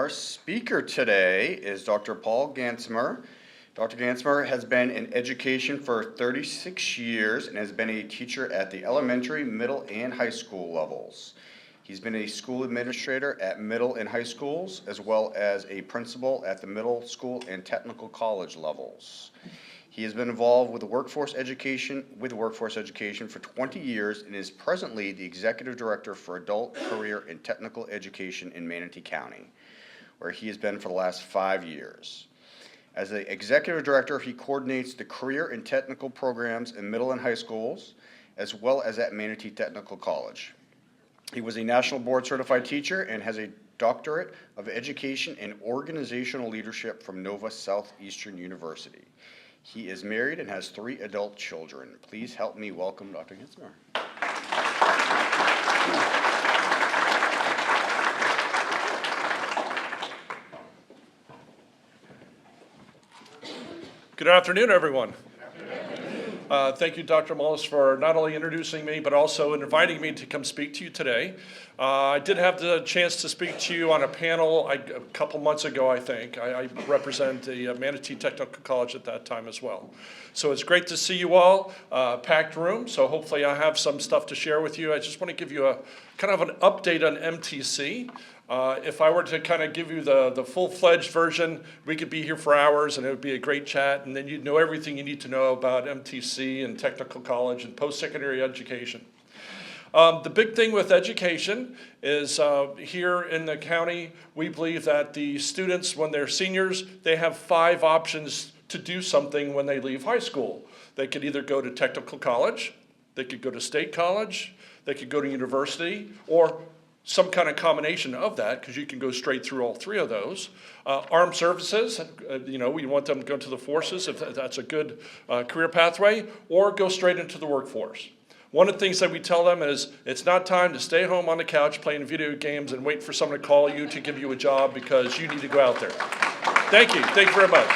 Our speaker today is Dr. Paul Gansmer. Dr. Gansmer has been in education for 36 years and has been a teacher at the elementary, middle, and high school levels. He's been a school administrator at middle and high schools, as well as a principal at the middle school and technical college levels. He has been involved with workforce education for 20 years and is presently the executive director for adult career and technical education in Manatee County, where he has been for the last 5 years. As the executive director, he coordinates the career and technical programs in middle and high schools, as well as at Manatee Technical College. He was a national board certified teacher and has a doctorate of education and organizational leadership from Nova Southeastern University. He is married and has 3 adult children. Please help me welcome Dr. Gansmer. Good afternoon, everyone. Thank you, Dr. Mullis, for not only introducing me, but also inviting me to come speak to you today. I did have the chance to speak to you on a panel a couple months ago, I think. I represent the Manatee Technical College at that time as well. So it's great to see you all, packed room, so hopefully I have some stuff to share with you. I just want to give you a kind of an update on MTC. If I were to kind of give you the full-fledged version, we could be here for hours and it would be a great chat, and then you'd know everything you need to know about MTC and technical college and post-secondary education. The big thing with education is here in the county, we believe that the students, when they're seniors, they have 5 options to do something when they leave high school. They could either go to technical college, they could go to state college, they could go to university, or some kind of combination of that, because you can go straight through all 3 of those. Armed services, we want them to go to the forces if that's a good career pathway, or go straight into the workforce. One of the things that we tell them is it's not time to stay home on the couch playing video games and wait for someone to call you to give you a job because you need to go out there. Thank you very much.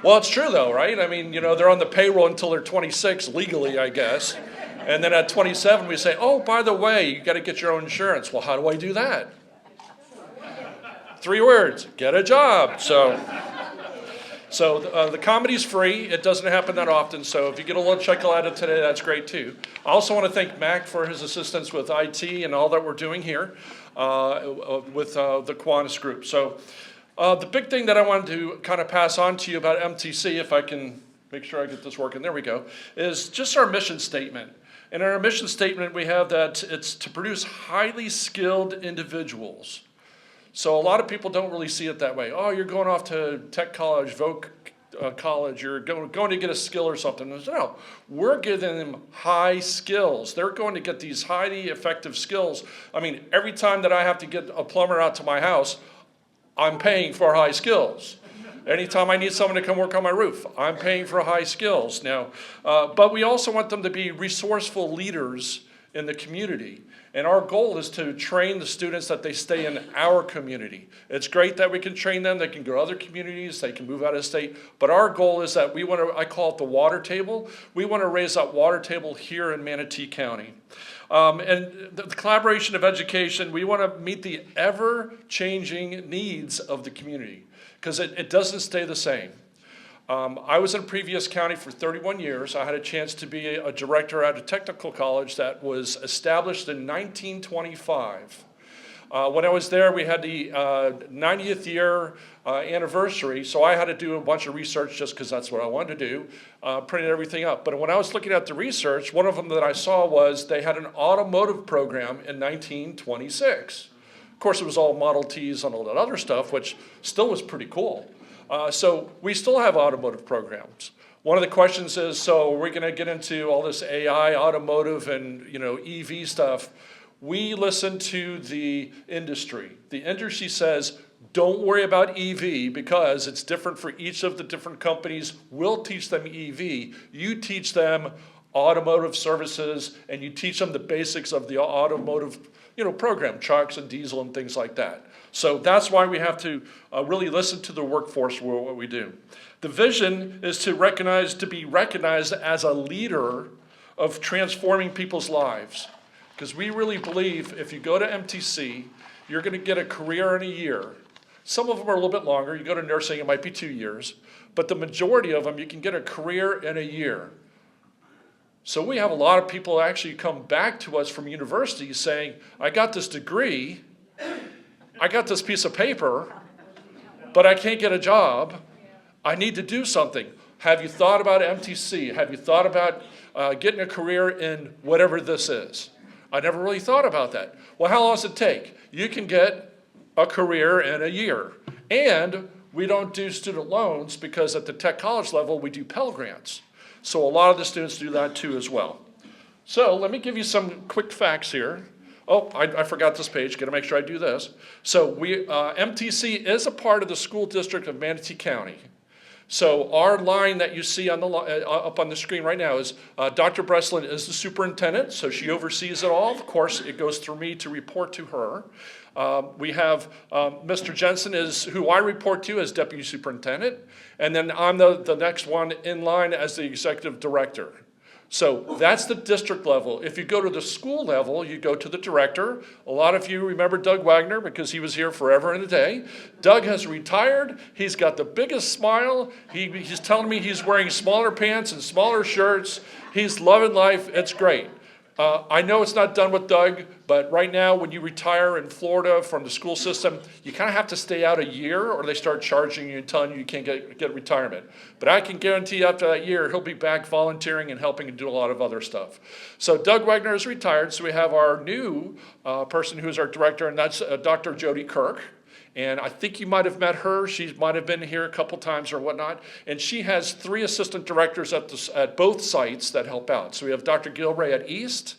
Well, it's true though, right? I mean, they're on the payroll until they're 26 legally, I guess. And then at 27, we say, oh, by the way, you got to get your own insurance. Well, how do I do that? 3 words, get a job. So the comedy's free. It doesn't happen that often. So if you get a little chuckle out of it today, that's great too. I also want to thank Mac for his assistance with IT and all that we're doing here with the Kiwanis group. So the big thing that I wanted to kind of pass on to you about MTC, if I can make sure I get this working, there we go, is just our mission statement. In our mission statement, we have that it's to produce highly skilled individuals. So a lot of people don't really see it that way. Oh, you're going off to tech college, voc college, you're going to get a skill or something. No, we're giving them high skills. They're going to get these highly effective skills. I mean, every time that I have to get a plumber out to my house, I'm paying for high skills. Anytime I need someone to come work on my roof, I'm paying for high skills now. But we also want them to be resourceful leaders in the community. And our goal is to train the students that they stay in our community. It's great that we can train them. They can go to other communities. They can move out of state. But our goal is that we want to, I call it the water table. We want to raise that water table here in Manatee County. And the collaboration of education, we want to meet the ever-changing needs of the community, because it doesn't stay the same. I was in a previous county for 31 years. I had a chance to be a director at a technical college that was established in 1925. When I was there, we had the 90th year anniversary, so I had to do a bunch of research just because that's what I wanted to do, printed everything up. But when I was looking at the research, one of them that I saw was they had an automotive program in 1926. Of course, it was all Model Ts and all that other stuff, which still was pretty cool. So we still have automotive programs. One of the questions is, so we're going to get into all this AI, automotive, and EV stuff. We listen to the industry. The industry says, don't worry about EV because it's different for each of the different companies. We'll teach them EV. You teach them automotive services, and you teach them the basics of the automotive program, trucks and diesel and things like that. So that's why we have to really listen to the workforce for what we do. The vision is to be recognized as a leader of transforming people's lives. because we really believe if you go to MTC, you're going to get a career in a year. Some of them are a little bit longer. You go to nursing, it might be 2 years. But the majority of them, you can get a career in a year. So we have a lot of people actually come back to us from universities saying, I got this degree, I got this piece of paper, but I can't get a job. I need to do something. Have you thought about MTC? Have you thought about getting a career in whatever this is? I never really thought about that. Well, how long does it take? You can get a career in a year. And we don't do student loans because at the tech college level, we do Pell Grants. So a lot of the students do that too as well. So let me give you some quick facts here. Oh, I forgot this page. Got to make sure I do this. So MTC is a part of the school district of Manatee County. So our line that you see on the up on the screen right now is Dr. Breslin is the superintendent, so she oversees it all. Of course, it goes through me to report to her. We have Mr. Jensen is who I report to as deputy superintendent, and then I'm the next one in line as the executive director. So that's the district level. If you go to the school level, you go to the director. A lot of you remember Doug Wagner because he was here forever and a day. Doug has retired. He's got the biggest smile. He's telling me he's wearing smaller pants and smaller shirts. He's loving life. It's great. I know it's not done with Doug, but right now when you retire in Florida from the school system, you kind of have to stay out a year or they start charging you and telling you can't get retirement. But I can guarantee after that year, he'll be back volunteering and helping and do a lot of other stuff. So Doug Wagner is retired, so we have our new person who's our director, and that's Dr. Jody Kirk. And I think you might have met her. She might have been here a couple times or whatnot. And she has 3 assistant directors at both sites that help out. So we have Dr. Gilray at East.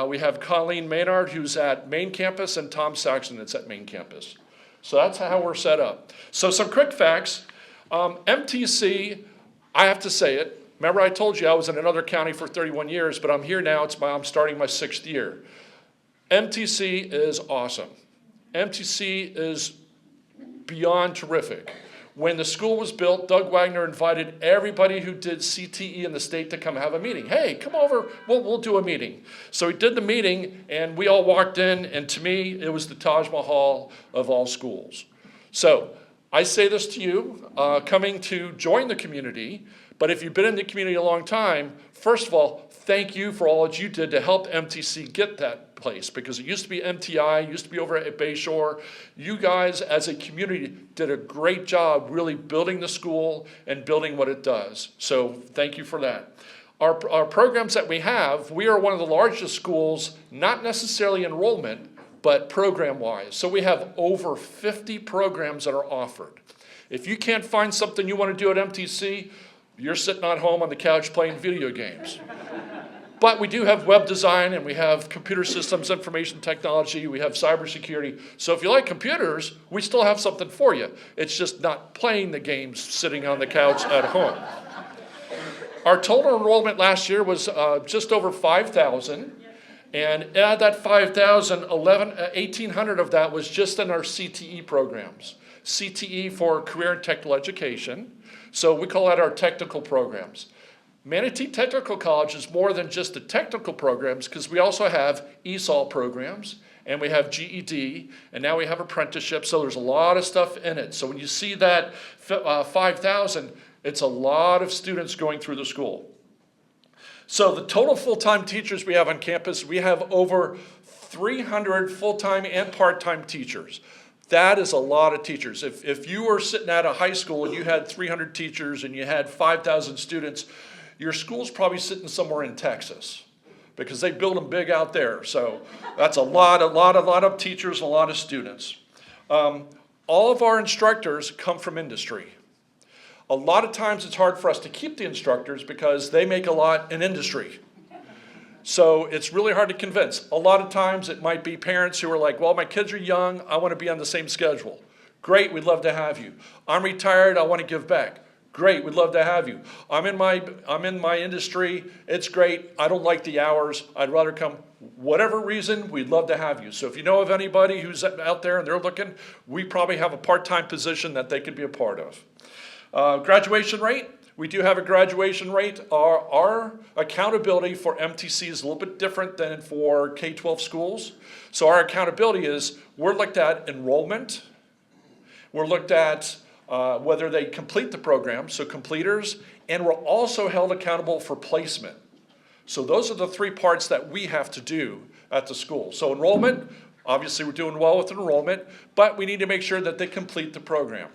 We have Colleen Maynard, who's at main campus, and Tom Saxon that's at main campus. So that's how we're set up. So some quick facts. MTC, I have to say it. Remember I told you I was in another county for 31 years, but I'm here now. I'm starting my 6th year. MTC is awesome. MTC is beyond terrific. When the school was built, Doug Wagner invited everybody who did CTE in the state to come have a meeting. Hey, come over, we'll do a meeting. So he did the meeting, and we all walked in, and to me, it was the Taj Mahal of all schools. So I say this to you, coming to join the community, but if you've been in the community a long time, first of all, thank you for all that you did to help MTC get that place, because it used to be MTI, used to be over at Bayshore. You guys as a community did a great job really building the school and building what it does. So thank you for that. Our programs that we have, we are one of the largest schools, not necessarily enrollment, but program-wise. So we have over 50 programs that are offered. If you can't find something you want to do at MTC, you're sitting at home on the couch playing video games. But we do have web design, and we have computer systems, information technology, we have cybersecurity. So if you like computers, we still have something for you. It's just not playing the games sitting on the couch at home. Our total enrollment last year was just over 5,000. And out of that 5,000, 1,800 of that was just in our CTE programs. CTE for Career and Technical Education. So we call that our technical programs. Manatee Technical College is more than just the technical programs, because we also have ESOL programs, and we have GED, and now we have apprenticeship, so there's a lot of stuff in it. So when you see that 5,000, it's a lot of students going through the school. So the total full-time teachers we have on campus, we have over 300 full-time and part-time teachers. That is a lot of teachers. If you were sitting at a high school and you had 300 teachers and you had 5,000 students, your school's probably sitting somewhere in Texas, because they build them big out there. So that's a lot of teachers, a lot of students. All of our instructors come from industry. A lot of times it's hard for us to keep the instructors because they make a lot in industry. So it's really hard to convince. A lot of times it might be parents who are like, well, my kids are young, I want to be on the same schedule. Great, we'd love to have you. I'm retired, I want to give back. Great, we'd love to have you. I'm in my industry, it's great, I don't like the hours, I'd rather come. Whatever reason, we'd love to have you. So if you know of anybody who's out there and they're looking, we probably have a part-time position that they could be a part of. Graduation rate, We do have a graduation rate. Our accountability for MTC is a little bit different than for K-12 schools. So our accountability is, we're looked at enrollment, we're looked at whether they complete the program, so completers, and we're also held accountable for placement. So those are the three parts that we have to do at the school. So enrollment, obviously we're doing well with enrollment, but we need to make sure that they complete the program.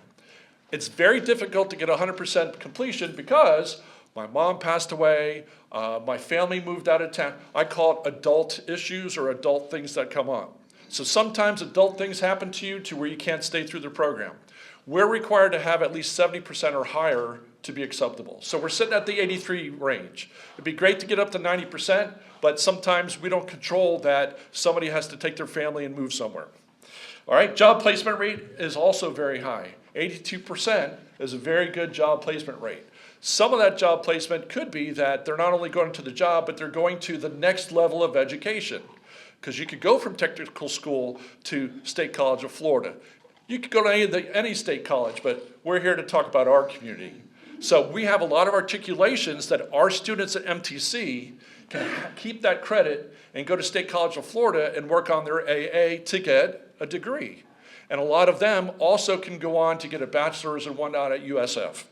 It's very difficult to get 100% completion because my mom passed away, my family moved out of town. I call it adult issues or adult things that come up. So sometimes adult things happen to you to where you can't stay through the program. We're required to have at least 70% or higher to be acceptable. So we're sitting at the 83 range. It'd be great to get up to 90%, but sometimes we don't control that somebody has to take their family and move somewhere. All right, job placement rate is also very high. 82% is a very good job placement rate. Some of that job placement could be that they're not only going to the job, but they're going to the next level of education. Because you could go from technical school to State College of Florida. You could go to any state college, but we're here to talk about our community. So we have a lot of articulations that our students at MTC can keep that credit and go to State College of Florida and work on their AA to get a degree. And a lot of them also can go on to get a bachelor's and whatnot at USF.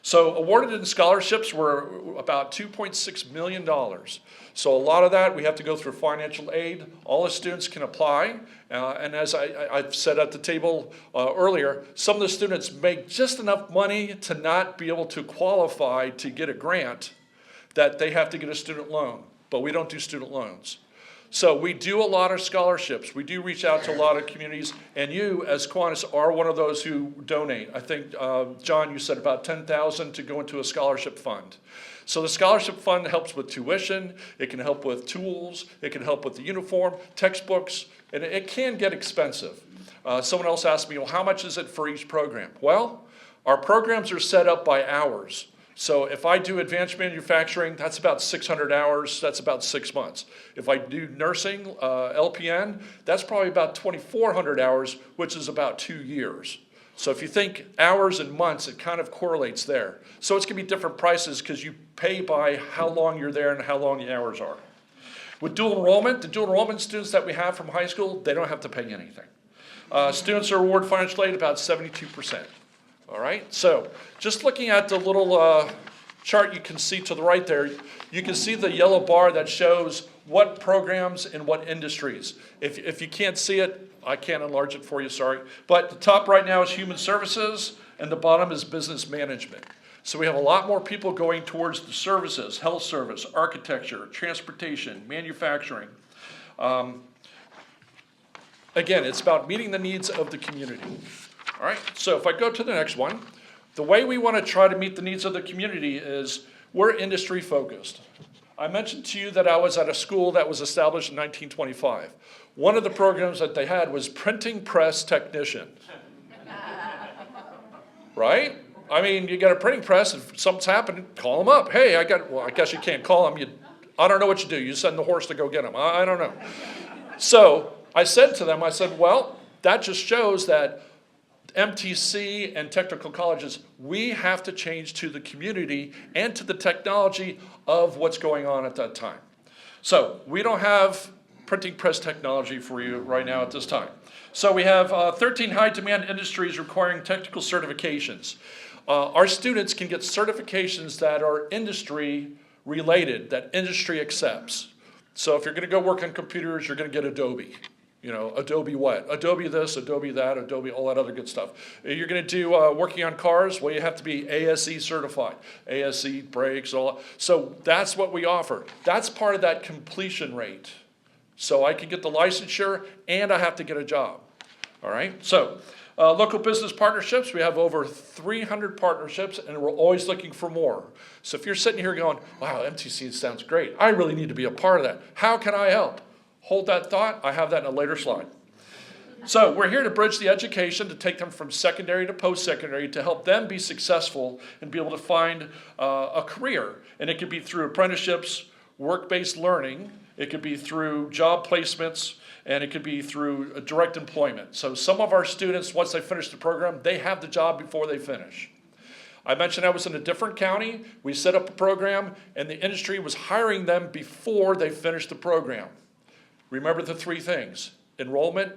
So awarded in scholarships were about $2.6 million. So a lot of that we have to go through financial aid. All the students can apply. And as I've said at the table earlier, some of the students make just enough money to not be able to qualify to get a grant that they have to get a student loan. But we don't do student loans. So we do a lot of scholarships. We do reach out to a lot of communities, and you, as Kiwanis, are one of those who donate. I think, John, you said about $10,000 to go into a scholarship fund. So the scholarship fund helps with tuition, it can help with tools, it can help with the uniform, textbooks, and it can get expensive. Someone else asked me, well, how much is it for each program? Well, our programs are set up by hours. So if I do advanced manufacturing, that's about 600 hours, that's about 6 months. If I do nursing, LPN, that's probably about 2,400 hours, which is about 2 years. So if you think hours and months, it kind of correlates there. So it's gonna be different prices because you pay by how long you're there and how long the hours are. With dual enrollment, the dual enrollment students that we have from high school, they don't have to pay anything. Students are awarded financial aid about 72%. All right, so just looking at the little chart you can see to the right there, you can see the yellow bar that shows what programs and what industries. If you can't see it, I can't enlarge it for you, sorry. But the top right now is human services, and the bottom is business management. So we have a lot more people going towards the services, health service, architecture, transportation, manufacturing. Again, it's about meeting the needs of the community. All right, so if I go to the next one, the way we want to try to meet the needs of the community is we're industry focused. I mentioned to you that I was at a school that was established in 1925. One of the programs that they had was printing press technician. Right? I mean, you got a printing press, if something's happening, call them up. Hey, well, I guess you can't call them. I don't know what you do. You send the horse to go get them. I don't know. So I said to them, I said, well, that just shows that MTC and technical colleges, we have to change to the community and to the technology of what's going on at that time. So we don't have printing press technology for you right now at this time. So we have 13 high demand industries requiring technical certifications. Our students can get certifications that are industry related, that industry accepts. So if you're gonna go work on computers, you're gonna get Adobe. You know, Adobe what? Adobe this, Adobe that, Adobe all that other good stuff. You're going to do working on cars, well, you have to be ASE certified. ASE, brakes, all that. So that's what we offer. That's part of that completion rate. So I can get the licensure and I have to get a job. All right, so local business partnerships, we have over 300 partnerships and we're always looking for more. So if you're sitting here going, wow, MTC sounds great. I really need to be a part of that. How can I help? Hold that thought, I have that in a later slide. So we're here to bridge the education, to take them from secondary to post-secondary, to help them be successful and be able to find a career. And it could be through apprenticeships, work-based learning, it could be through job placements, and it could be through direct employment. So some of our students, once they finish the program, they have the job before they finish. I mentioned I was in a different county. We set up a program, and the industry was hiring them before they finished the program. Remember the three things: enrollment,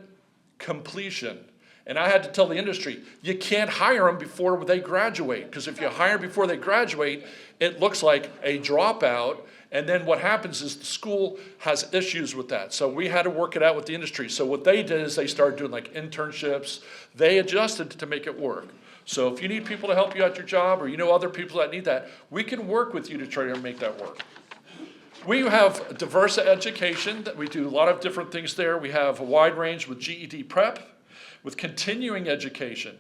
completion. And I had to tell the industry, you can't hire them before they graduate, because if you hire before they graduate, it looks like a dropout. And then what happens is the school has issues with that. So we had to work it out with the industry. So what they did is they started doing like internships. They adjusted to make it work. So if you need people to help you at your job, or you know other people that need that, we can work with you to try to make that work. We have diverse education. We do a lot of different things there. We have a wide range with GED prep, with continuing education.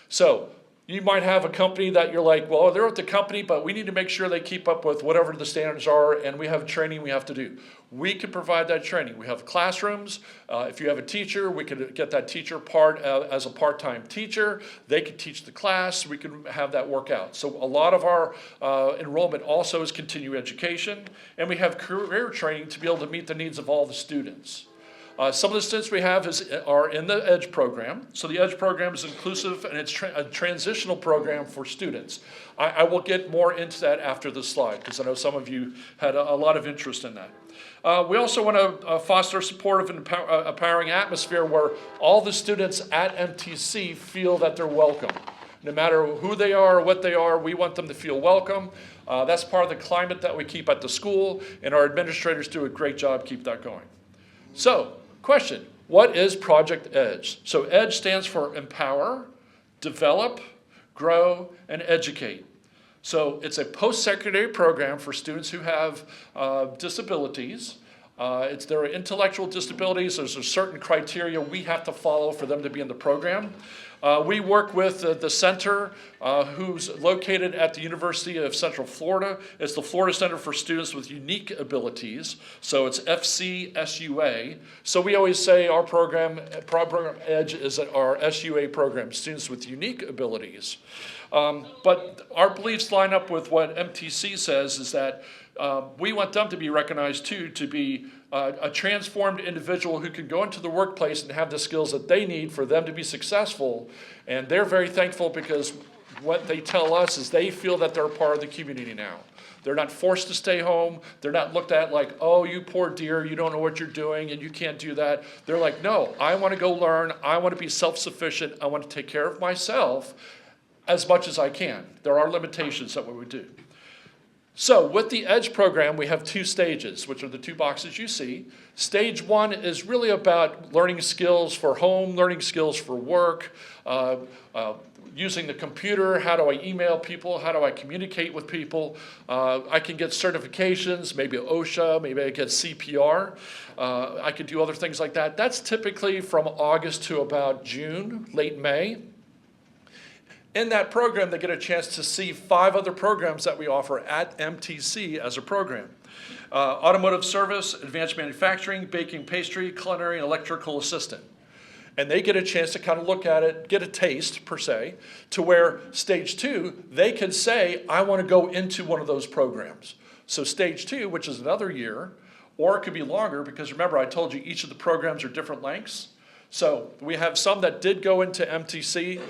So you might have a company that you're like, well, they're at the company, but we need to make sure they keep up with whatever the standards are, and we have training we have to do. We can provide that training. We have classrooms. If you have a teacher, we can get that teacher as a part-time teacher. They can teach the class. We can have that work out. So a lot of our enrollment also is continuing education, and we have career training to be able to meet the needs of all the students. Some of the students we have are in the EDGE program. So the EDGE program is inclusive, and it's a transitional program for students. I will get more into that after this slide, because I know some of you had a lot of interest in that. We also want to foster a supportive and empowering atmosphere where all the students at MTC feel that they're welcome. No matter who they are or what they are, we want them to feel welcome. That's part of the climate that we keep at the school, and our administrators do a great job keep that going. So, question, what is Project EDGE? So EDGE stands for Empower, Develop, Grow, and Educate. So it's a post-secondary program for students who have disabilities. There are intellectual disabilities. There's a certain criteria we have to follow for them to be in the program. We work with the center who's located at the University of Central Florida. It's the Florida Center for Students with Unique Abilities. So it's FCSUA. So we always say our program EDGE is our SUA program, Students with Unique Abilities. But our beliefs line up with what MTC says, is that we want them to be recognized too, to be a transformed individual who can go into the workplace and have the skills that they need for them to be successful. And they're very thankful, because what they tell us is they feel that they're a part of the community now. They're not forced to stay home. They're not looked at like, oh, you poor dear, you don't know what you're doing and you can't do that. They're like, no, I want to go learn. I want to be self-sufficient. I want to take care of myself as much as I can. There are limitations that we would do. So with the EDGE program, we have two stages, which are the two boxes you see. Stage one is really about learning skills for home, learning skills for work, using the computer. How do I email people? How do I communicate with people? I can get certifications, maybe OSHA, maybe I get CPR. I can do other things like that. That's typically from August to about June, late May. In that program, they get a chance to see 5 other programs that we offer at MTC as a program. Automotive service, advanced manufacturing, baking, pastry, culinary, and electrical assistant. And they get a chance to kind of look at it, get a taste per se, to where stage 2, they can say, I want to go into one of those programs. So stage 2, which is another year, or it could be longer, because remember I told you each of the programs are different lengths. So we have some that did go into MTC.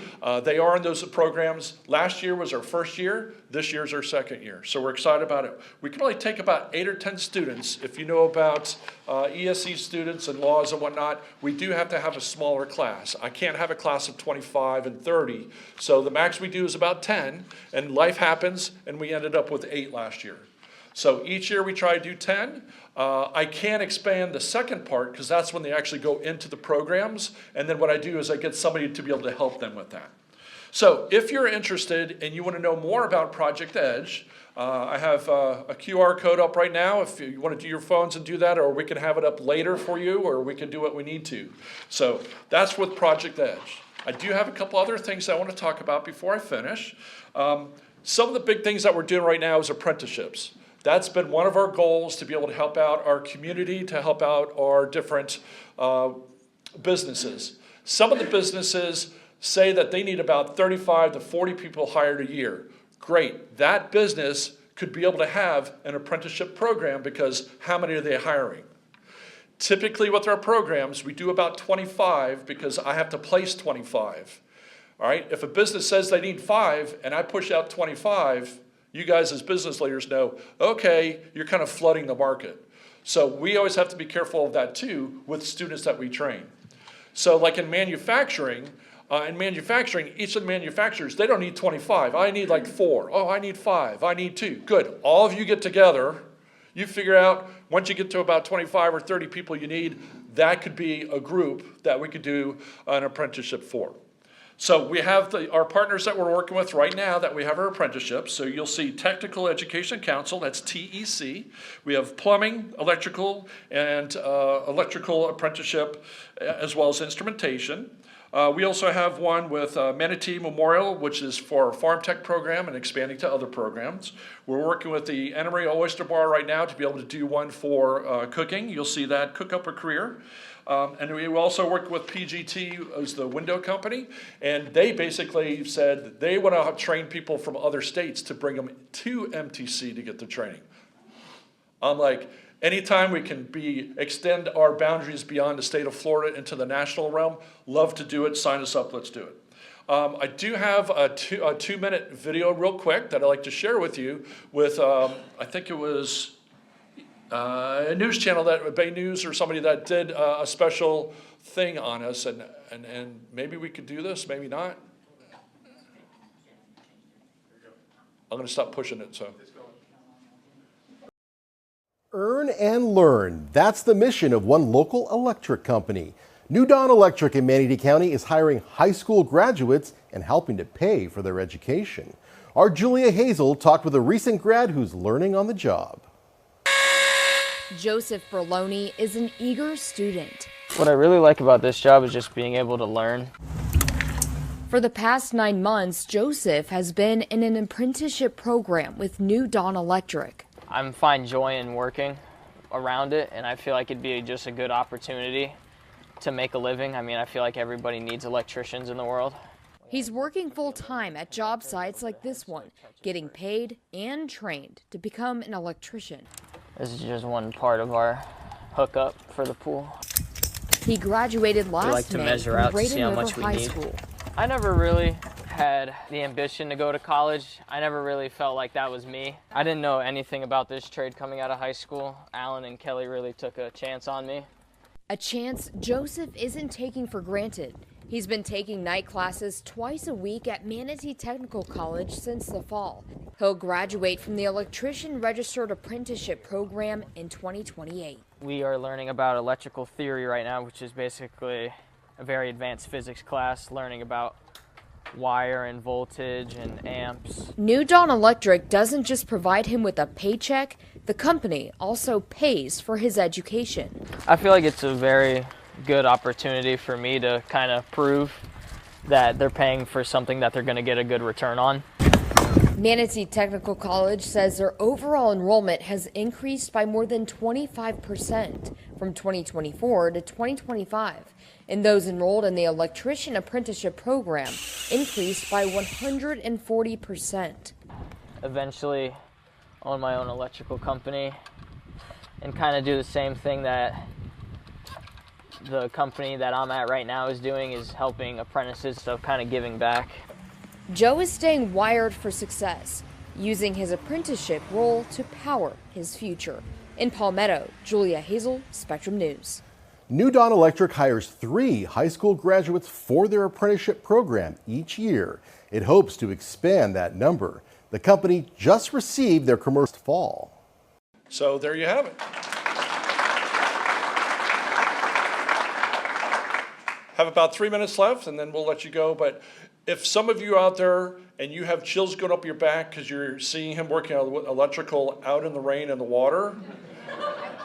They are in those programs. Last year was our first year. This year's our second year. So we're excited about it. We can only take about 8 or 10 students. If you know about ESE students and laws and whatnot, we do have to have a smaller class. I can't have a class of 25 and 30. So the max we do is about 10, and life happens, and we ended up with 8 last year. So each year we try to do 10. I can't expand the second part, because that's when they actually go into the programs. And then what I do is I get somebody to be able to help them with that. So if you're interested and you want to know more about Project EDGE, I have a QR code up right now if you want to do your phones and do that, or we can have it up later for you, or we can do what we need to. So that's with Project EDGE. I do have a couple other things I want to talk about before I finish. Some of the big things that we're doing right now is apprenticeships. That's been one of our goals, to be able to help out our community, to help out our different businesses. Some of the businesses say that they need about 35 to 40 people hired a year. Great. That business could be able to have an apprenticeship program, because how many are they hiring? Typically with our programs, we do about 25, because I have to place 25. All right, if a business says they need 5 and I push out 25, you guys as business leaders know, okay, you're kind of flooding the market. So we always have to be careful of that too with students that we train. So like in manufacturing, each of the manufacturers, they don't need 25. I need like 4. Oh, I need 5. I need 2. Good. All of you get together. You figure out, once you get to about 25 or 30 people you need, that could be a group that we could do an apprenticeship for. So we have our partners that we're working with right now that we have our apprenticeships. So you'll see Technical Education Council, that's TEC. We have plumbing, electrical, and electrical apprenticeship, as well as instrumentation. We also have one with Manatee Memorial, which is for our Farm Tech program and expanding to other programs. We're working with the Emery Oyster Bar right now to be able to do one for cooking. You'll see that, Cook Up a Career. And we also work with PGT as the window company, and they basically said that they want to train people from other states to bring them to MTC to get the training. I'm like, anytime we can extend our boundaries beyond the state of Florida into the national realm, love to do it. Sign us up, let's do it. I do have a 2-minute video real quick that I'd like to share with you with, I think it was a news channel, Bay News or somebody that did a special thing on us, and maybe we could do this, maybe not. I'm going to stop pushing it, so. Earn and learn. That's the mission of one local electric company. New Dawn Electric in Manatee County is hiring high school graduates and helping to pay for their education. Our Julia Hazel talked with a recent grad who's learning on the job. Joseph Berloni is an eager student. What I really like about this job is just being able to learn. For the past 9 months, Joseph has been in an apprenticeship program with New Dawn Electric. I find joy in working around it, and I feel like it'd be just a good opportunity to make a living. I mean, I feel like everybody needs electricians in the world. He's working full-time at job sites like this one, getting paid and trained to become an electrician. This is just one part of our hookup for the pool. He graduated last like to May measure from out to see Bradenton how River much we High need. School. I never really had the ambition to go to college. I never really felt like that was me. I didn't know anything about this trade coming out of high school. Alan and Kelly really took a chance on me. A chance Joseph isn't taking for granted. He's been taking night classes twice a week at Manatee Technical College since the fall. He'll graduate from the Electrician Registered Apprenticeship Program in 2028. We are learning about electrical theory right now, which is basically a very advanced physics class, learning about wire and voltage and amps. New Dawn Electric doesn't just provide him with a paycheck, the company also pays for his education. I feel like it's a very good opportunity for me to kind of prove that they're paying for something that they're going to get a good return on. Manatee Technical College says their overall enrollment has increased by more than 25% from 2024 to 2025, and those enrolled in the Electrician Apprenticeship Program increased by 140%. Eventually own my own electrical company and kind of do the same thing that the company that I'm at right now is doing, is helping apprentices, so kind of giving back. Joe is staying wired for success, using his apprenticeship role to power his future. In Palmetto, Julia Hazel, Spectrum News. New Dawn Electric hires 3 high school graduates for their apprenticeship program each year. It hopes to expand that number. The company just received their commercial fall. So there you have it. Have about 3 minutes left, and then we'll let you go. But if some of you out there and you have chills going up your back because you're seeing him working on electrical out in the rain and the water,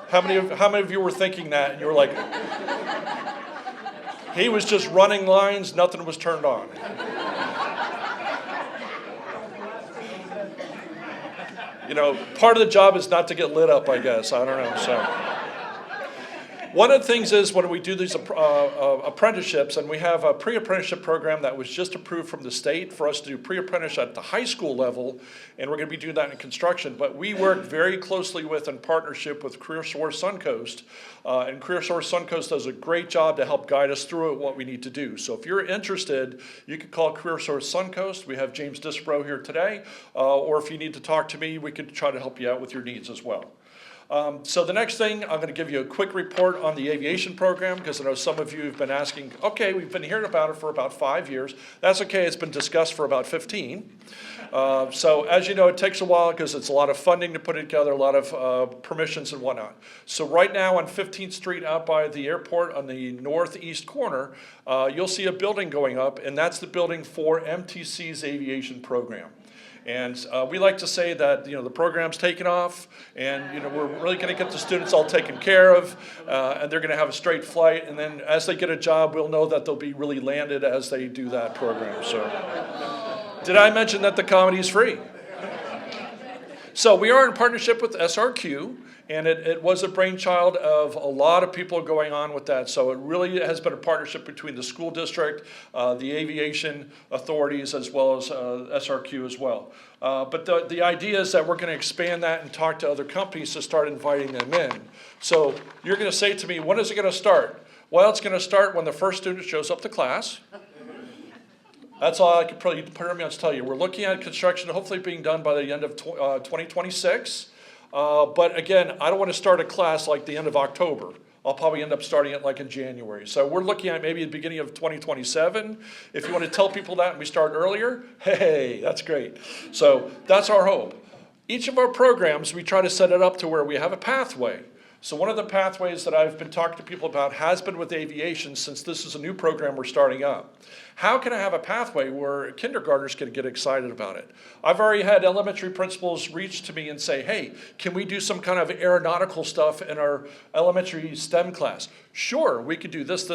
how many of you were thinking that and you were like, he was just running lines, nothing was turned on? You know, part of the job is not to get lit up, I guess. I don't know. So One of the things is when we do these apprenticeships, and we have a pre-apprenticeship program that was just approved from the state for us to do pre-apprentice at the high school level, and we're going to be doing that in construction, but we work very closely with, in partnership with CareerSource Suncoast, and CareerSource Suncoast does a great job to help guide us through it, what we need to do. So if you're interested, you can call CareerSource Suncoast. We have James Disbrow here today, or if you need to talk to me, we could try to help you out with your needs as well. So the next thing, I'm going to give you a quick report on the aviation program, because I know some of you have been asking, okay, we've been hearing about it for about 5 years. That's okay, it's been discussed for about 15. So as you know, it takes a while because it's a lot of funding to put it together, a lot of permissions and whatnot. So right now on 15th Street out by the airport on the northeast corner, you'll see a building going up, and that's the building for MTC's aviation program. And we like to say that, the program's taken off, and, we're really going to get the students all taken care of, and they're going to have a straight flight. And then as they get a job, we'll know that they'll be really landed as they do that program. So, did I mention that the comedy is free? So we are in partnership with SRQ, and it was a brainchild of a lot of people going on with that. So it really has been a partnership between the school district, the aviation authorities, as well as SRQ as well. But the idea is that we're going to expand that and talk to other companies to start inviting them in. So you're going to say to me, when is it going to start? Well, it's going to start when the first student shows up to class. That's all I could probably tell you. We're looking at construction hopefully being done by the end of 2026. But again, I don't want to start a class like the end of October. I'll probably end up starting it like in January. So we're looking at maybe the beginning of 2027. If you want to tell people that and we start earlier, hey, that's great. So that's our hope. Each of our programs, we try to set it up to where we have a pathway. So one of the pathways that I've been talking to people about has been with aviation, since this is a new program we're starting up. How can I have a pathway where kindergartners can get excited about it? I've already had elementary principals reach to me and say, hey, can we do some kind of aeronautical stuff in our elementary STEM class? Sure, we could do this.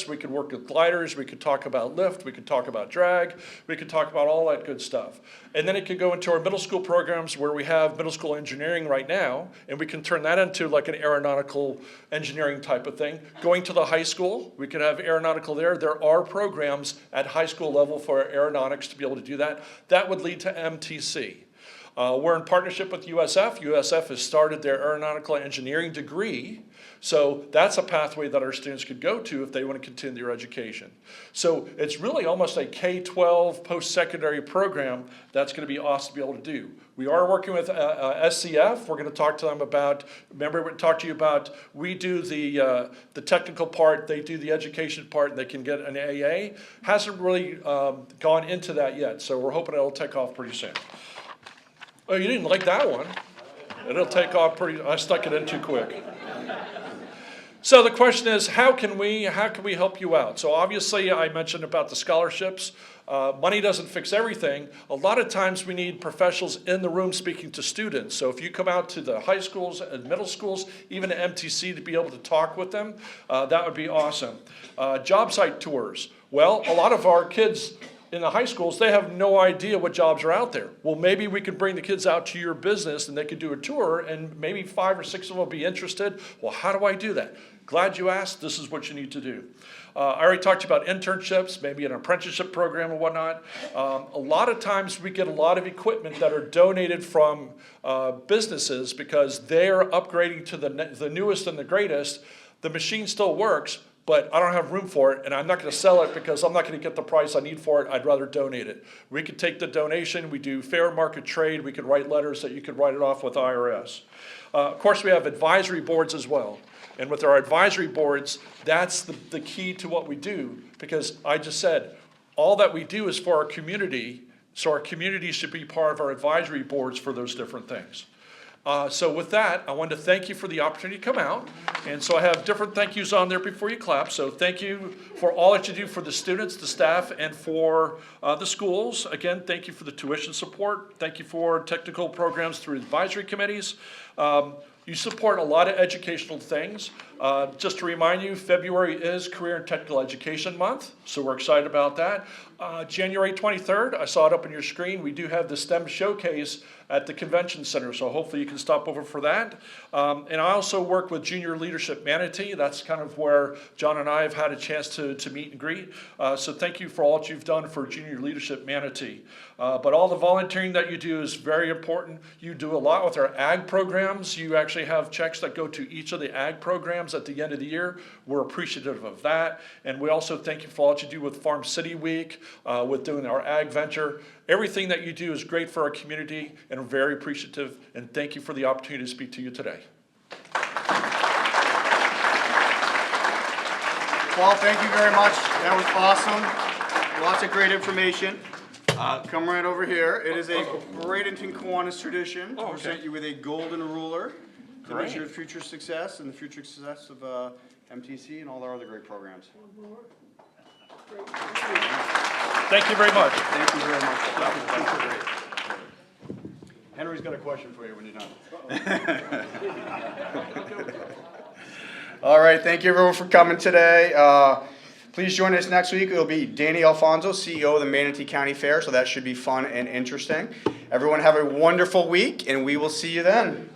We could work with gliders. We could talk about lift. We could talk about drag. We could talk about all that good stuff. And then it could go into our middle school programs where we have middle school engineering right now, and we can turn that into like an aeronautical engineering type of thing. Going to the high school, we could have aeronautical there. There are programs at high school level for aeronautics to be able to do that. That would lead to MTC. We're in partnership with USF. USF has started their aeronautical engineering degree. So that's a pathway that our students could go to if they want to continue their education. So it's really almost a K-12 post-secondary program that's going to be awesome to be able to do. We are working with SCF. We're going to talk to them about, remember we talked to you about, we do the technical part, they do the education part, and they can get an AA. Hasn't really gone into that yet, so we're hoping it'll take off pretty soon. Oh, you didn't like that one? It'll take off pretty, I stuck it in too quick. So the question is, how can we help you out? So obviously I mentioned about the scholarships. Money doesn't fix everything. A lot of times we need professionals in the room speaking to students. So if you come out to the high schools and middle schools, even at MTC, to be able to talk with them, that would be awesome. Job site tours. Well, a lot of our kids in the high schools, they have no idea what jobs are out there. Well, maybe we could bring the kids out to your business and they could do a tour, and maybe 5 or 6 of them will be interested. Well, how do I do that? Glad you asked. This is what you need to do. I already talked to you about internships, maybe an apprenticeship program or whatnot. A lot of times we get a lot of equipment that are donated from businesses because they're upgrading to the newest and the greatest. The machine still works, but I don't have room for it, and I'm not going to sell it because I'm not going to get the price I need for it. I'd rather donate it. We could take the donation. We do fair market trade. We could write letters that you could write it off with IRS. Of course, we have advisory boards as well. And with our advisory boards, that's the key to what we do, because I just said, all that we do is for our community, so our community should be part of our advisory boards for those different things. So with that, I wanted to thank you for the opportunity to come out. And so I have different thank yous on there before you clap. So thank you for all that you do for the students, the staff, and for the schools. Again, thank you for the tuition support. Thank you for technical programs through advisory committees. You support a lot of educational things. Just to remind you, February is Career and Technical Education Month, so we're excited about that. January 23rd, I saw it up on your screen. We do have the STEM showcase at the convention center, so hopefully you can stop over for that. And I also work with Junior Leadership Manatee. That's kind of where John and I have had a chance to meet and greet. So thank you for all that you've done for Junior Leadership Manatee. But all the volunteering that you do is very important. You do a lot with our ag programs. You actually have checks that go to each of the ag programs at the end of the year. We're appreciative of that. And we also thank you for all that you do with Farm City Week, with doing our ag venture. Everything that you do is great for our community, and we're very appreciative, and thank you for the opportunity to speak to you today. Paul, thank you very much. That was awesome. Lots of great information. Come right over here. It is a Bradenton Kiwanis tradition to present you with a golden ruler to wish your future success and the future success of MTC and all our other great programs. Thank you very much. Thank you very much. That was super great. Henry's got a question for you when you're done. All right, thank you everyone for coming today. Please join us next week. It'll be Danny Alfonso, CEO of the Manatee County Fair, so that should be fun and interesting. Everyone have a wonderful week, and we will see you then.